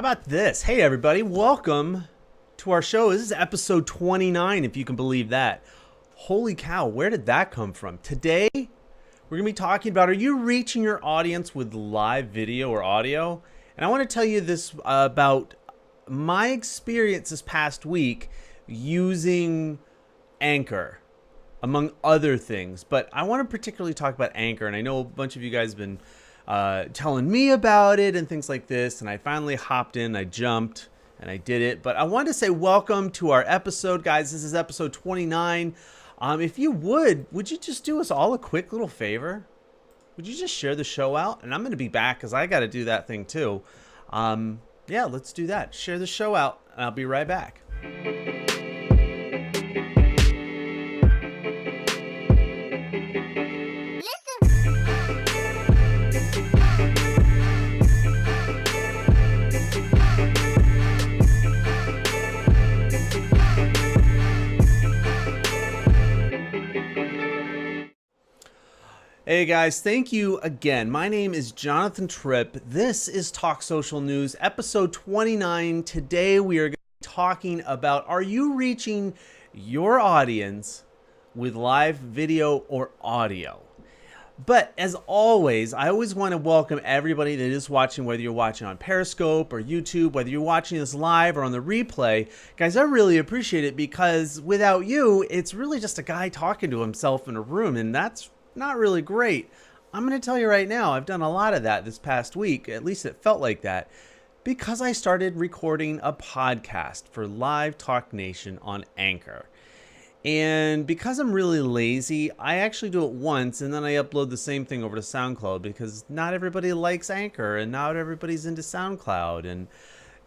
about this? Hey, everybody, welcome to our show. This is episode 29, if you can believe that. Holy cow, where did that come from? Today, we're going to be talking about, are you reaching your audience with live video or audio? And I want to tell you this about my experience this past week using Anchor, among other things. But I want to particularly talk about Anchor, and I know a bunch of you guys have been telling me about it and things like this, and I finally hopped in, I jumped, and I did it. But I wanted to say welcome to our episode, guys. This is episode 29. If you would you just do us all a quick little favor? Would you just share the show out? And I'm going to be back because I got to do that thing too. Yeah, let's do that. Share the show out, and I'll be right back. Hey guys, thank you again. My name is Jonathan Tripp. This is Talk Social News, episode 29. Today we are going to be talking about, are you reaching your audience with live video or audio? But as always, I always want to welcome everybody that is watching, whether you're watching on Periscope or YouTube, whether you're watching this live or on the replay. Guys, I really appreciate it because without you, it's really just a guy talking to himself in a room, and that's not really great. I'm going to tell you right now, I've done a lot of that this past week. At least it felt like that because I started recording a podcast for Live Talk Nation on Anchor. And because I'm really lazy, I actually do it once and then I upload the same thing over to SoundCloud because not everybody likes Anchor and not everybody's into SoundCloud. And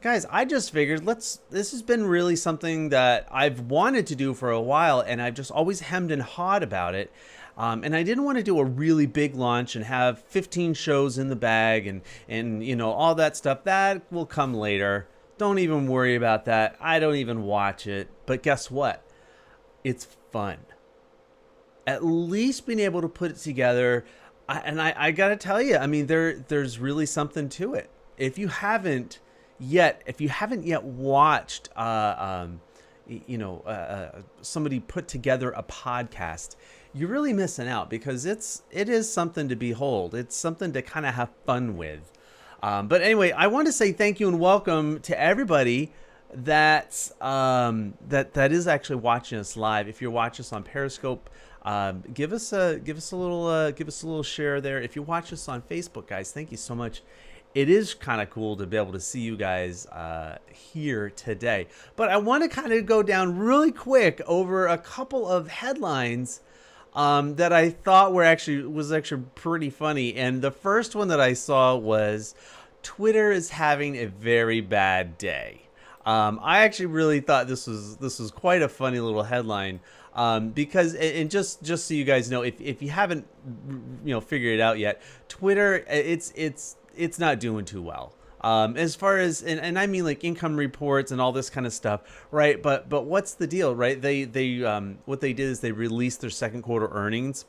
guys, I just figured this has been really something that I've wanted to do for a while, and I've just always hemmed and hawed about it. And I didn't want to do a really big launch and have 15 shows in the bag and you know, all that stuff. That will come later. Don't even worry about that. I don't even watch it. But guess what? It's fun. At least being able to put it together. I got to tell you, I mean, there's really something to it. If you haven't yet watched, somebody put together a podcast, you're really missing out because it is something to behold. It's something to kind of have fun with. But anyway, I want to say thank you and welcome to everybody that is actually watching us live. If you're watching us on Periscope, give us a little share there. If you watch us on Facebook, guys, thank you so much. It is kind of cool to be able to see you guys here today. But I want to kind of go down really quick over a couple of headlines that I thought was actually pretty funny. And the first one that I saw was Twitter is having a very bad day. I actually really thought this was quite a funny little headline because, and just so you guys know, if you haven't figured it out yet, Twitter it's not doing too well. As far as, and I mean like income reports and all this kind of stuff, right? But what's the deal, right? They what they did is they released their second quarter earnings,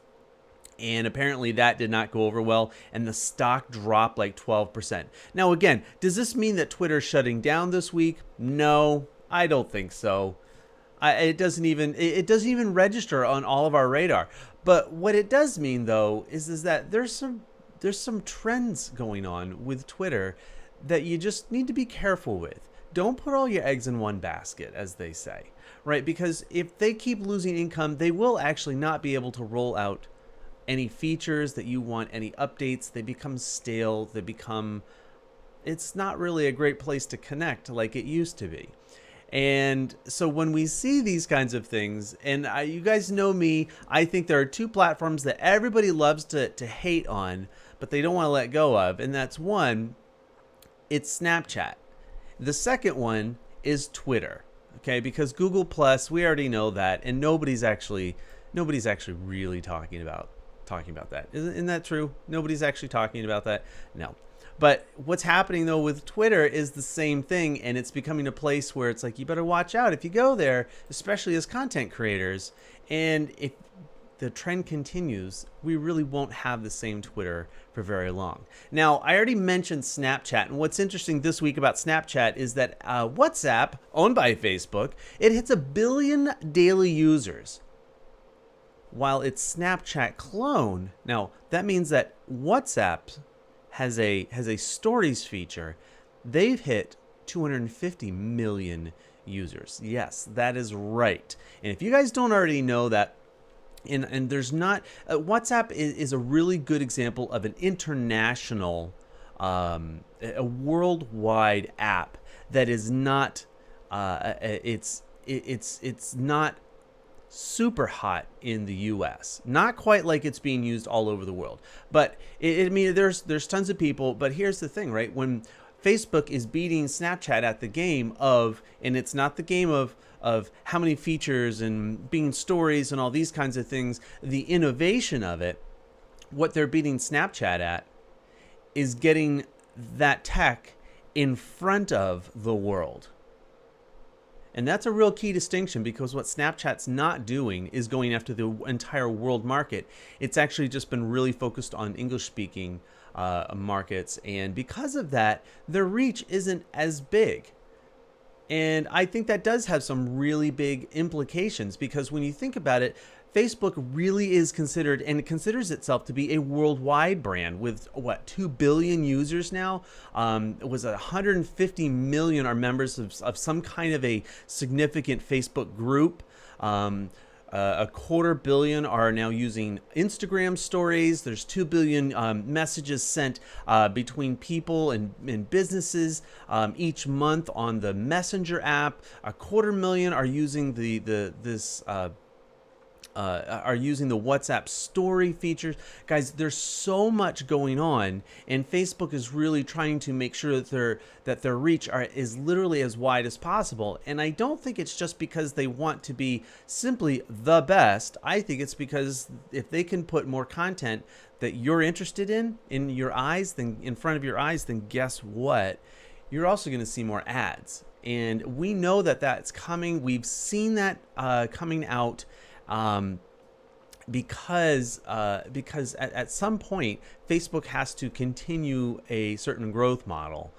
and apparently that did not go over well, and the stock dropped like 12%. Now again, does this mean that Twitter's shutting down this week? No, I don't think so. It doesn't even register on all of our radar. But what it does mean though is that there's some trends going on with Twitter that you just need to be careful with. Don't put all your eggs in one basket, as they say, right? Because if they keep losing income, they will actually not be able to roll out any features that you want, any updates. They become stale. It's not really a great place to connect like it used to be. And so when we see these kinds of things, and you guys know me, I think there are two platforms that everybody loves to hate on, but they don't want to let go of. And that's one, it's Snapchat. The second one is Twitter. Okay, because Google Plus, we already know that, and nobody's actually really talking about that. Isn't that true? Nobody's actually talking about that. No. But what's happening though with Twitter is the same thing, and it's becoming a place where it's like you better watch out if you go there, especially as content creators. And if the trend continues, we really won't have the same Twitter for very long. Now, I already mentioned Snapchat, and what's interesting this week about Snapchat is that WhatsApp, owned by Facebook, it hits 1 billion daily users, while its Snapchat clone, now that means that WhatsApp has a stories feature, they've hit 250 million users. Yes, that is right. And if you guys don't already know that, and there's not, WhatsApp is a really good example of an international, a worldwide app that is not, it's not super hot in the US. Not quite like it's being used all over the world. But I mean, there's tons of people, but here's the thing, right? When Facebook is beating Snapchat at the game of, and it's not the game of how many features and being stories and all these kinds of things, the innovation of it, what they're beating Snapchat at is getting that tech in front of the world. And that's a real key distinction, because what Snapchat's not doing is going after the entire world market. It's actually just been really focused on English-speaking markets. And because of that, their reach isn't as big. And I think that does have some really big implications, because when you think about it, Facebook really is considered, and it considers itself to be a worldwide brand with, what, 2 billion users now? It was 150 million are members of some kind of a significant Facebook group. 250 million are now using Instagram stories. There's 2 billion messages sent between people and businesses each month on the Messenger app. 250 million are using are using the WhatsApp story features. Guys, there's so much going on, and Facebook is really trying to make sure that their reach is literally as wide as possible. And I don't think it's just because they want to be simply the best. I think it's because if they can put more content that you're interested in your eyes, then in front of your eyes, then guess what? You're also going to see more ads. And we know that that's coming. We've seen that coming out. Because at some point Facebook has to continue a certain growth model,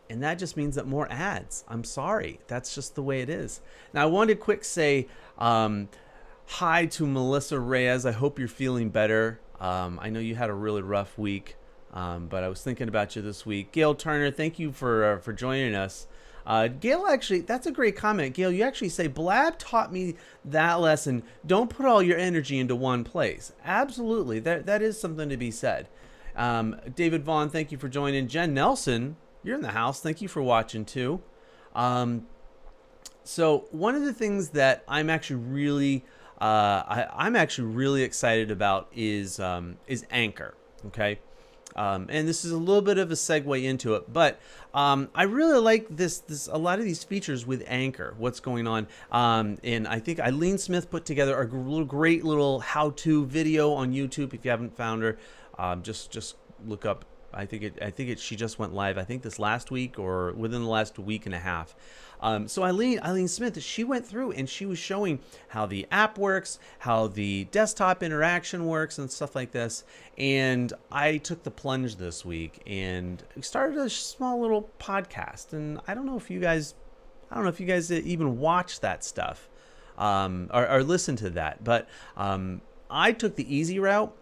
and that just means that more ads. I'm sorry, that's just the way it is. Now I wanted to quick say hi to Melissa Reyes. I hope you're feeling better. I know you had a really rough week, but I was thinking about you this week. Gail Turner, thank you for joining us. Gail, actually, that's a great comment. Gail, you actually say, Blab taught me that lesson. Don't put all your energy into one place. Absolutely. That is something to be said. David Vaughn, thank you for joining. Jen Nelson, you're in the house. Thank you for watching too. So one of the things that I'm actually really, I'm actually really excited about is Anchor. Okay. And this is a little bit of a segue into it, but I really like a lot of these features with Anchor, what's going on. And I think Eileen Smith put together a great little how-to video on YouTube. If you haven't found her, just look up. I think she just went live, I think this last week or within the last week and a half. So Eileen Smith, she went through and she was showing how the app works, how the desktop interaction works and stuff like this. And I took the plunge this week and started a small little podcast. And I don't know if you guys even watch that stuff or listen to that. But I took the easy route,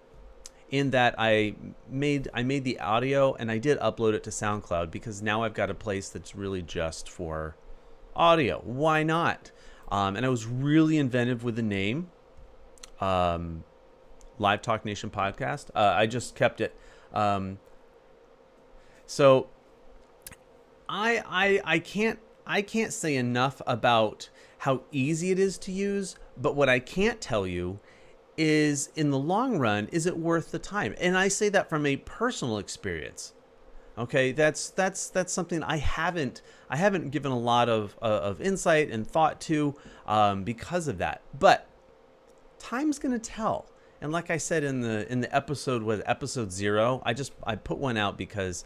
in that I made the audio and I did upload it to SoundCloud, because now I've got a place that's really just for audio. Why not? And I was really inventive with the name, Live Talk Nation Podcast. I just kept it. So I can't say enough about how easy it is to use, but what I can't tell you is, in the long run, is it worth the time? And I say that from a personal experience. Okay, that's something I haven't given a lot of insight and thought to because of that. But time's gonna tell. And like I said in the episode with episode 0, I put one out because,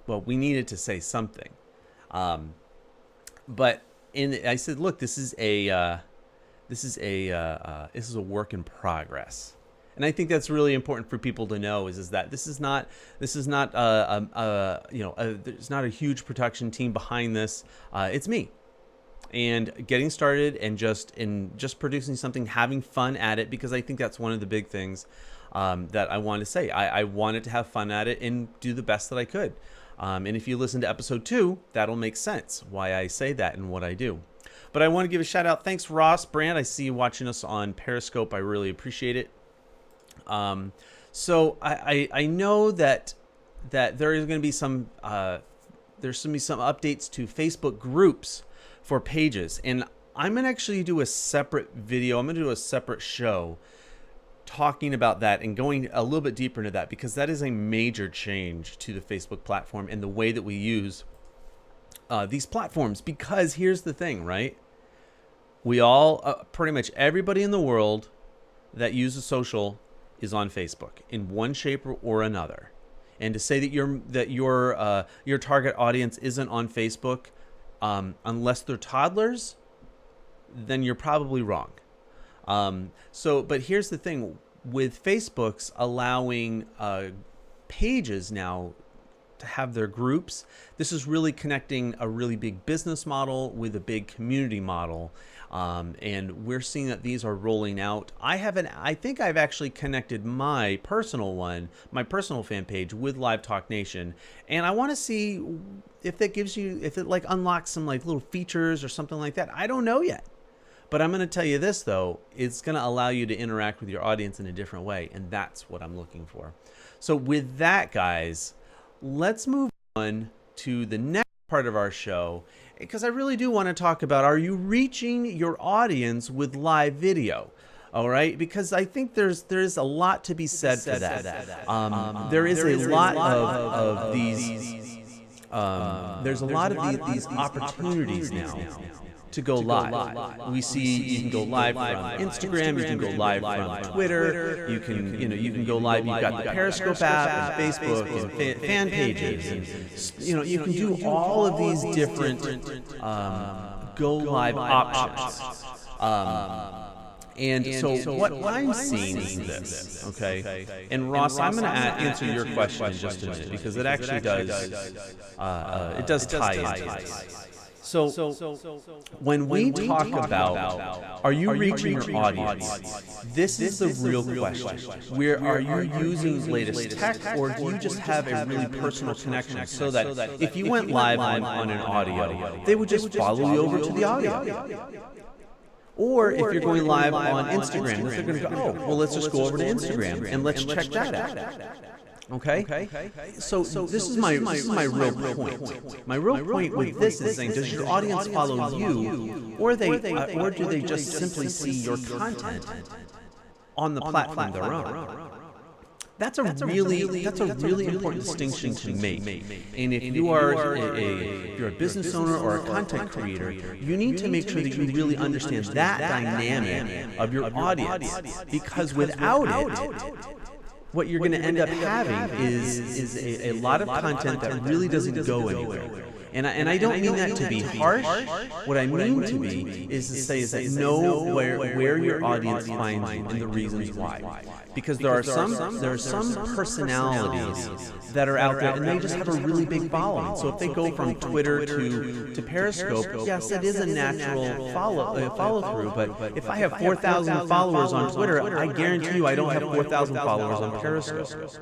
well, we needed to say something. But I said, look, this is a This is a work in progress. And I think that's really important for people to know is that this is not there's not a huge production team behind this. It's me, and getting started and just producing something, having fun at it, because I think that's one of the big things that I wanted to say. I wanted to have fun at it and do the best that I could. And if you listen to episode 2, that'll make sense why I say that and what I do. But I want to give a shout out. Thanks, Ross Brand. I see you watching us on Periscope. I really appreciate it. So I know that there is going to be some there's going to be some updates to Facebook groups for pages, and I'm going to actually do a separate video. I'm going to do a separate show talking about that and going a little bit deeper into that, because that is a major change to the Facebook platform and the way that we use these platforms. Because here's the thing, right? We all, pretty much everybody in the world that uses social is on Facebook in one shape or another. And to say that your target audience isn't on Facebook unless they're toddlers, then you're probably wrong. But here's the thing with Facebook's allowing pages now to have their groups. This is really connecting a really big business model with a big community model. And we're seeing that these are rolling out. I think I've actually connected my personal fan page with Live Talk Nation. And I want to see if it like unlocks some like little features or something like that. I don't know yet. But I'm going to tell you this, though. It's going to allow you to interact with your audience in a different way. And that's what I'm looking for. So with that, guys, let's move on to the next part of our show, because I really do want to talk about, are you reaching your audience with live video? All right, because I think there's a lot to be said for that. There is a lot of these. There's a lot of these opportunities now to go live. We see you can go live from Instagram, you can go live from Twitter, you can go live. You've got the Periscope app and Facebook and fan pages, and you can do all of these different go live options. And so what I'm seeing is this, okay? And Ross, I'm going to answer your question in just a minute, because it actually does tie into this. So when we talk about, are you reaching your audience? This is the real question. Where are you using latest tech, or do you just have a really personal connection so that if you went live on an audio, they would just follow you over to the audio? Or if you're going live on Instagram, they're going to go, well, let's just go over to Instagram and let's check that out. Okay? So this is my real point. My real point with this is saying, does your audience follow you, or do they just simply see your content on the platform they're on? That's a really important distinction to make. And if you are you're a business owner or a content creator, you need to make sure that you really understand that dynamic of your audience, because without it, what you're going to end up having is a lot of content that really doesn't go anywhere. And I don't mean that to be harsh. What I mean to be is to say is that know where your audience finds you and the reasons why. Because there are some personalities that are out there and they just have a really big following. So if they go from Twitter to Periscope, yes, it is a natural follow through. But if I have 4,000 followers on Twitter, I guarantee you I don't have 4,000 followers on Periscope.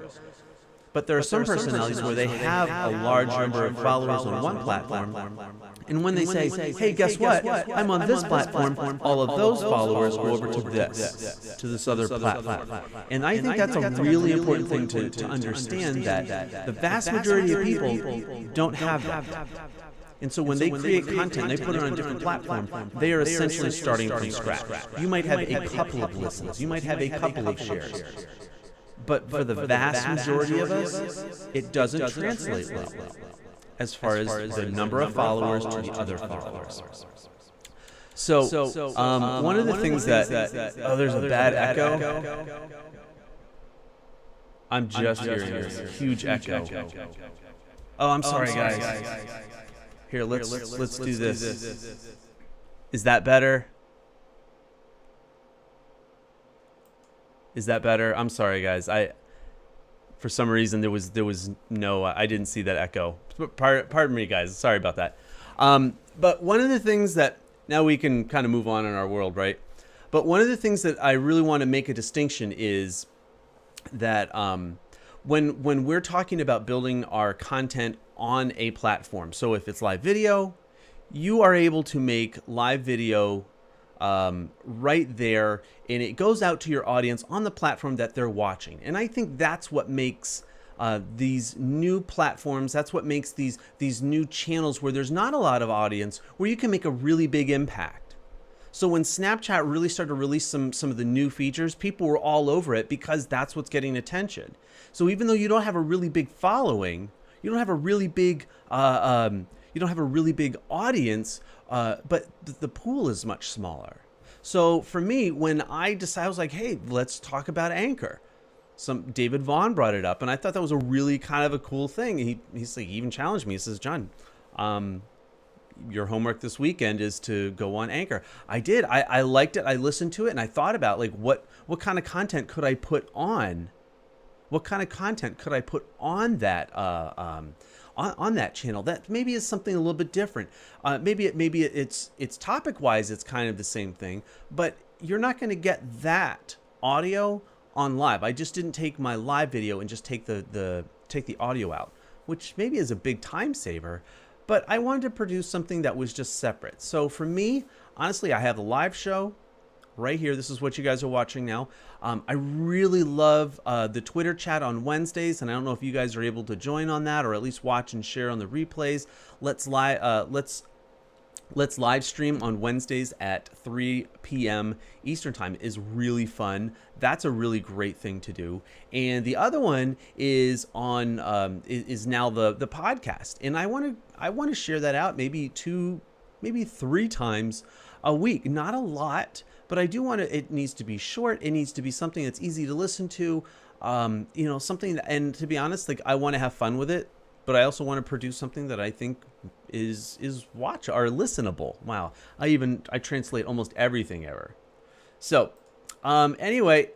But there are some personalities where they have a large number of followers on one platform, and when they say, hey, guess what? I'm on this platform, all of those followers go over to this other platform. And I think that's a really important thing to understand, that the vast majority of people don't have that. And so when they create content, they put it on a different platform, they are essentially starting from scratch. You might have a couple of listens, you might have a couple of shares. But for the vast majority of us, it doesn't translate well as far as the number of followers to the other followers. So one of the things that there's a bad echo. I'm just hearing a huge echo. Oh, I'm sorry, guys. Here, let's do this. Is that better? Is that better? I'm sorry, guys. For some reason there was no I didn't see that echo. Pardon me, guys. Sorry about that. But one of the things that now we can kind of move on in our world, right? But one of the things that I really want to make a distinction is that when we're talking about building our content on a platform, so if it's live video, you are able to make live video right there, and it goes out to your audience on the platform that they're watching. And I think that's what makes these new platforms, that's what makes these new channels where there's not a lot of audience, where you can make a really big impact. So when Snapchat really started to release some of the new features, people were all over it because that's what's getting attention. So even though you don't have a really big following, you don't have a really big audience, but the pool is much smaller. So for me, when I decided, I was like, hey, let's talk about Anchor. David Vaughn brought it up, and I thought that was a really kind of a cool thing. He even challenged me. He says, John, your homework this weekend is to go on Anchor. I did. I liked it. I listened to it, and I thought about like what kind of content could I put on? What kind of content could I put on that on that channel that maybe is something a little bit different? Maybe it's topic wise, it's kind of the same thing, but you're not going to get that audio on live. I just didn't take my live video and just take the audio out, which maybe is a big time saver. But I wanted to produce something that was just separate. So for me, honestly, I have the live show right here. This is what you guys are watching now. I really love the Twitter chat on Wednesdays, and I don't know if you guys are able to join on that or at least watch and share on the replays. Let's live stream on Wednesdays at 3 p.m. Eastern time is really fun. That's a really great thing to do. And the other one is on is now the podcast, and I want to share that out maybe 3 times a week. Not a lot, but I do want to. It needs to be short. It needs to be something that's easy to listen to. Something that, and to be honest, like I want to have fun with it, but I also want to produce something that I think is watch or listenable. Wow, I translate almost everything ever. So, anyway,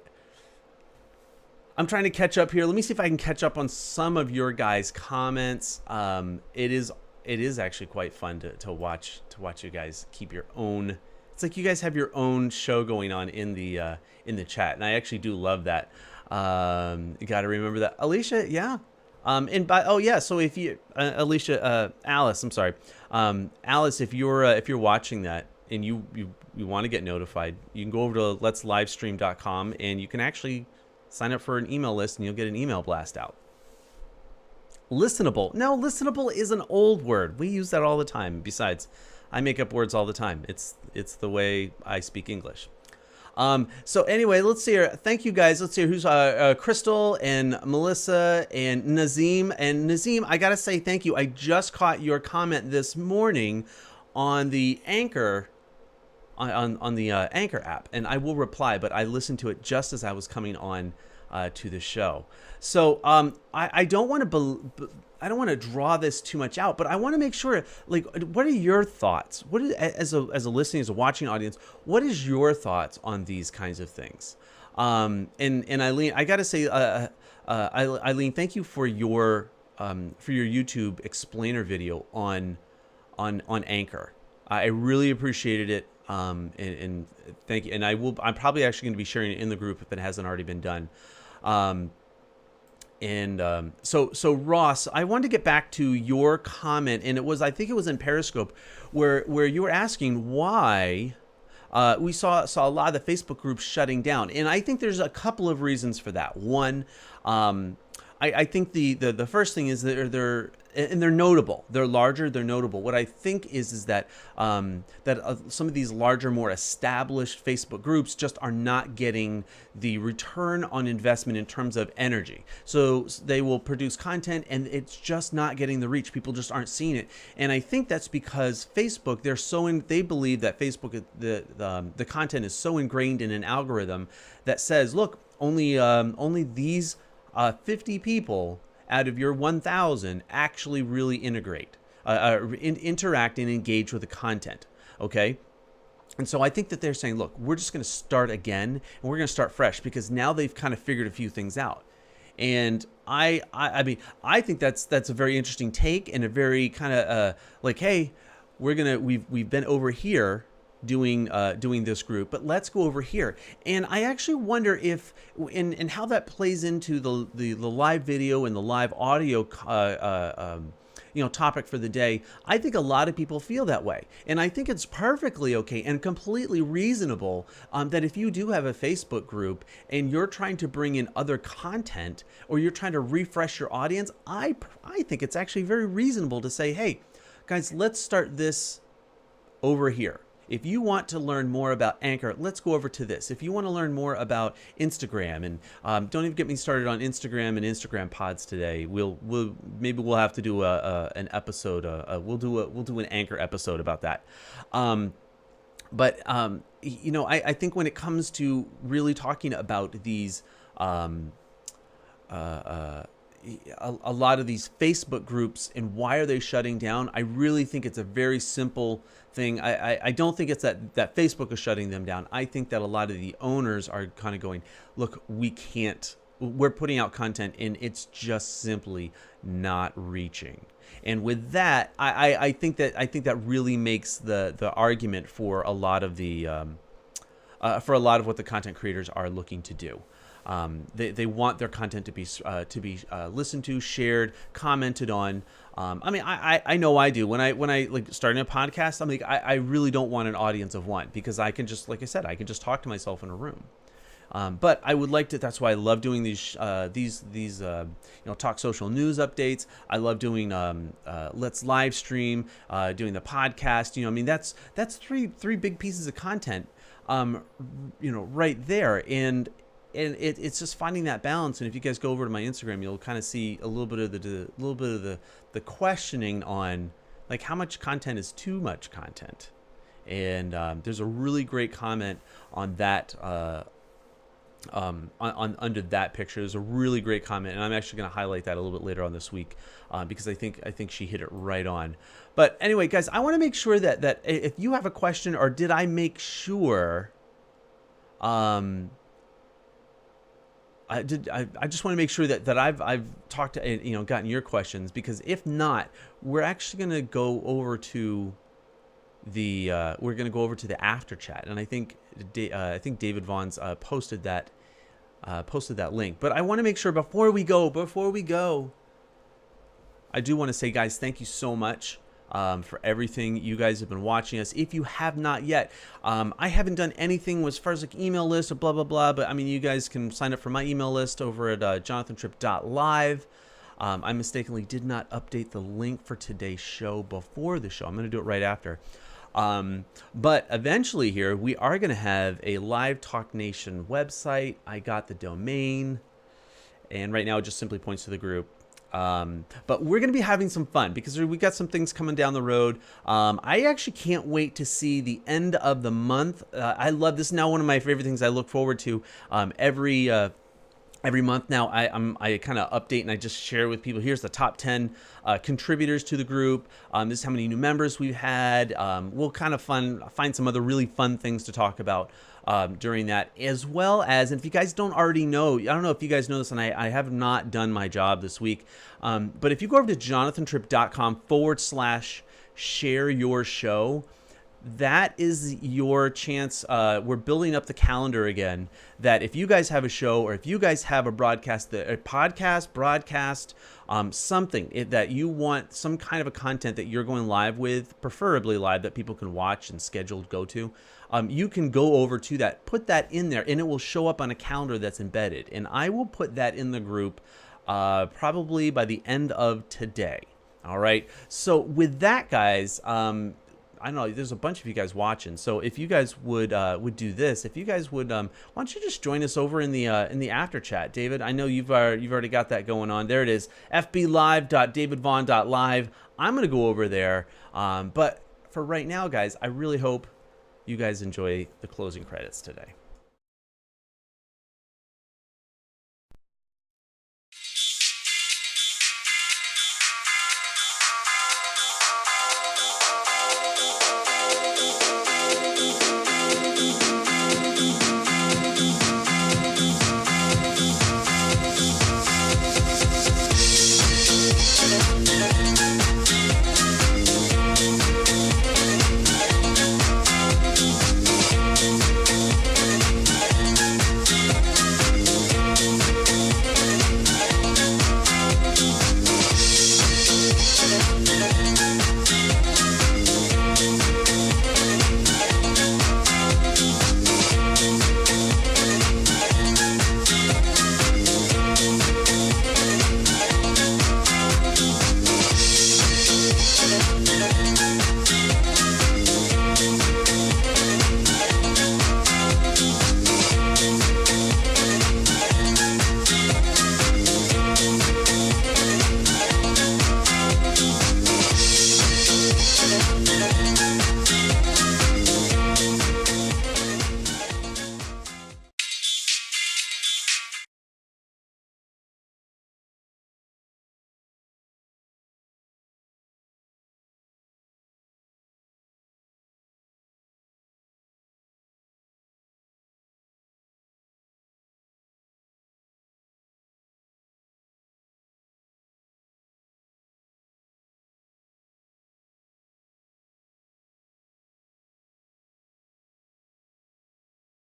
I'm trying to catch up here. Let me see if I can catch up on some of your guys' comments. It is actually quite fun to watch you guys keep your own. It's like you guys have your own show going on in the chat, and I actually do love that. You got to remember that, Alicia. Yeah. So if you, Alicia, Alice, I'm sorry, Alice, if you're watching that and you want to get notified, you can go over to letslivestream.com and you can actually sign up for an email list and you'll get an email blast out. Listenable. No, listenable is an old word. We use that all the time. Besides, I make up words all the time. It's the way I speak English. So anyway, let's see here. Thank you guys. Let's see who's Crystal and Melissa and Nazim. And Nazim, I gotta say thank you. I just caught your comment this morning on the Anchor on the Anchor app, and I will reply. But I listened to it just as I was coming on to the show. So I don't want to draw this too much out, but I want to make sure, like, what are your thoughts? What is, as a listening, as a watching audience, what is your thoughts on these kinds of things? And Eileen, I got to say, Eileen, thank you for your YouTube explainer video on Anchor. I really appreciated it. And thank you. And I'm probably actually going to be sharing it in the group if it hasn't already been done. So Ross, I wanted to get back to your comment, and I think it was in Periscope where you were asking why we saw a lot of the Facebook groups shutting down, and I think there's a couple of reasons for that. One, I think the first thing is that they're notable. They're larger. They're notable. What I think is that some of these larger, more established Facebook groups just are not getting the return on investment in terms of energy. So they will produce content and it's just not getting the reach. People just aren't seeing it. And I think that's because Facebook, they believe that Facebook, the content is so ingrained in an algorithm that says, look, only these 50 people out of your 1,000 actually really interact and engage with the content. Okay. And so I think that they're saying, look, we're just going to start again, and we're going to start fresh, because now they've kind of figured a few things out. And I mean, I think that's a very interesting take, and a very kind of like, hey, we've been over here doing this group, but let's go over here. And I actually wonder if and how that plays into the live video and the live audio topic for the day. I think a lot of people feel that way, and I think it's perfectly okay and completely reasonable that if you do have a Facebook group and you're trying to bring in other content, or you're trying to refresh your audience, I think it's actually very reasonable to say, hey guys, let's start this over here. If you want to learn more about Anchor, let's go over to this. If you want to learn more about Instagram, and don't even get me started on Instagram and Instagram pods today. Maybe we'll have to do an episode. We'll do an Anchor episode about that. But I think when it comes to really talking about these a lot of these Facebook groups and why are they shutting down, I really think it's a very simple thing. I don't think it's that Facebook is shutting them down. I think that a lot of the owners are kind of going, look, we're putting out content and it's just simply not reaching. And with that, I think that really makes the argument for a lot of what the content creators are looking to do. They want their content to be listened to, shared, commented on. I mean, I know I do. When I like starting a podcast, I'm like, I really don't want an audience of one, because I can just, like I said, I can just talk to myself in a room. But I would like to. That's why I love doing these Talk Social News updates. I love doing Let's Live Stream, doing the podcast. I mean, that's three big pieces of content, right there. And it's just finding that balance. And if you guys go over to my Instagram, you'll kind of see a little bit of the questioning on, like, how much content is too much content. And there's a really great comment on that. On under that picture, there's a really great comment, and I'm actually going to highlight that a little bit later on this week, because I think she hit it right on. But anyway, guys, I want to make sure that if you have a question, or did I make sure? I just want to make sure that I've talked to, gotten your questions, because if not, we're actually going to go over to the after chat, and I think David Vaughn's posted that link. But I want to make sure before we go, I do want to say, guys, thank you so much for everything you guys have been watching us. If you have not yet, I haven't done anything as far as like email list or blah blah blah, but I mean, you guys can sign up for my email list over at jonathantripp.live. I mistakenly did not update the link for today's show before the show. I'm going to do it right after. But eventually here, we are going to have a Live Talk Nation website. I got the domain, and right now it just simply points to the group. But we're going to be having some fun, because we got some things coming down the road. I actually can't wait to see the end of the month. I love this. Now, one of my favorite things I look forward to every month now. I kind of update and I just share with people. Here's the top 10 contributors to the group. This is how many new members we've had. We'll kind of find some other really fun things to talk about during that, as well as, if you guys don't already know, I don't know if you guys know this, and I have not done my job this week, but if you go over to jonathantripp.com/share your show, that is your chance. We're building up the calendar again, that if you guys have a show, or if you guys have a podcast, broadcast, something that you want, some kind of a content that you're going live with, preferably live, that people can watch and scheduled go to, you can go over to that, put that in there, and it will show up on a calendar that's embedded. And I will put that in the group probably by the end of today. All right. So with that, guys, I don't know, there's a bunch of you guys watching, so if you guys would do this, if you guys would, why don't you just join us over in the after chat, David? I know you've already got that going on. There it is, fblive.davidvaughn.live. I'm gonna go over there, but for right now, guys, I really hope you guys enjoy the closing credits today.